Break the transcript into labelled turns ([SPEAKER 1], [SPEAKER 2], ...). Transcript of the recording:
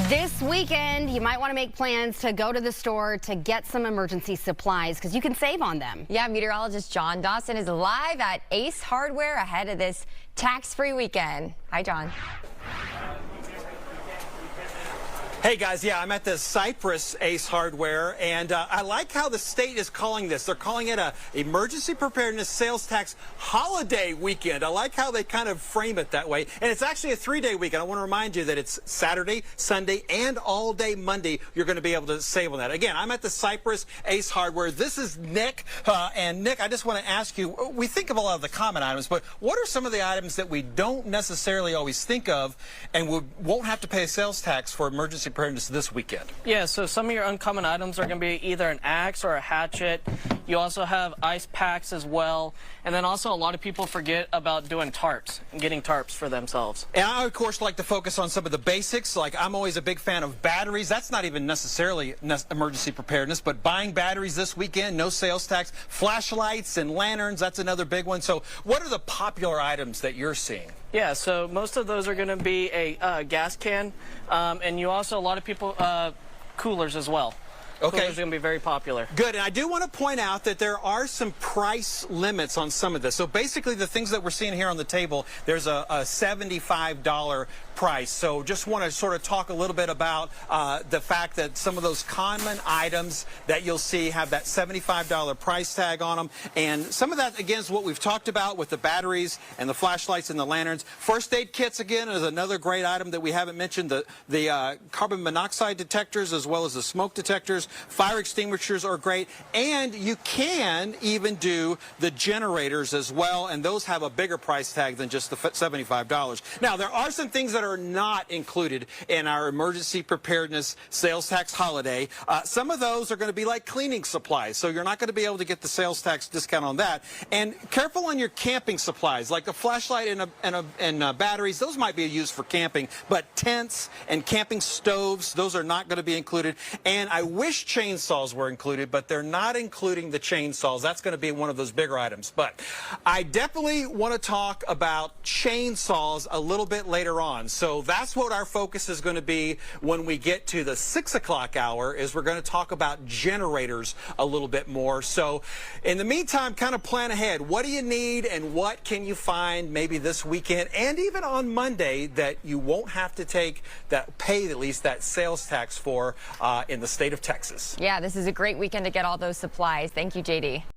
[SPEAKER 1] This weekend, you might want to make plans to go to the store to get some emergency supplies because you can save on them.
[SPEAKER 2] Yeah, meteorologist John Dawson is live at Ace Hardware ahead of this tax-free weekend. Hi, John.
[SPEAKER 3] Hey guys, yeah, I'm at the Cypress Ace Hardware, and I like how the state is calling this. They're calling it a emergency preparedness sales tax holiday weekend. I like how they kind of frame it that way. And it's actually a 3-day weekend. I want to remind you that it's Saturday, Sunday, and all day Monday. You're going to be able to save on that. Again, I'm at the Cypress Ace Hardware. This is Nick. And Nick, I just want to ask you, we think of a lot of the common items, but what are some of the items that we don't necessarily always think of and won't have to pay a sales tax for emergency preparedness this weekend?
[SPEAKER 4] Yeah, so some of your uncommon items are going to be either an axe or a hatchet. You also have ice packs as well. And then also a lot of people forget about doing tarps and getting tarps for themselves.
[SPEAKER 3] And I, of course, like to focus on some of the basics. Like, I'm always a big fan of batteries. That's not even necessarily emergency preparedness, but buying batteries this weekend, no sales tax. Flashlights and lanterns, that's another big one. So what are the popular items that you're seeing?
[SPEAKER 4] Yeah, so most of those are going to be a gas can, and you also, a lot of people, coolers as well.
[SPEAKER 3] Okay.
[SPEAKER 4] Coolers are going to be very popular.
[SPEAKER 3] Good, and I do want to point out that there are some price limits on some of this. So basically the things that we're seeing here on the table, there's a $75 price. So just want to sort of talk a little bit about the fact that some of those common items that you'll see have that $75 price tag on them. And some of that, again, is what we've talked about with the batteries and the flashlights and the lanterns. First aid kits, again, is another great item that we haven't mentioned. The carbon monoxide detectors as well as the smoke detectors. Fire extinguishers are great. And you can even do the generators as well. And those have a bigger price tag than just the $75. Now, there are some things that are not included in our emergency preparedness sales tax holiday. Some of those are going to be like cleaning supplies, so you're not going to be able to get the sales tax discount on that. And careful on your camping supplies, like the flashlight and batteries. Those might be used for camping, but tents and camping stoves, those are not going to be included. And I wish chainsaws were included, but they're not including the chainsaws. That's going to be one of those bigger items. But I definitely want to talk about chainsaws a little bit later on. So that's what our focus is going to be when we get to the 6 o'clock hour, is we're going to talk about generators a little bit more. So in the meantime, kind of plan ahead. What do you need and what can you find maybe this weekend and even on Monday that you won't have to pay at least that sales tax for in the state of Texas?
[SPEAKER 2] Yeah, this is a great weekend to get all those supplies. Thank you, JD.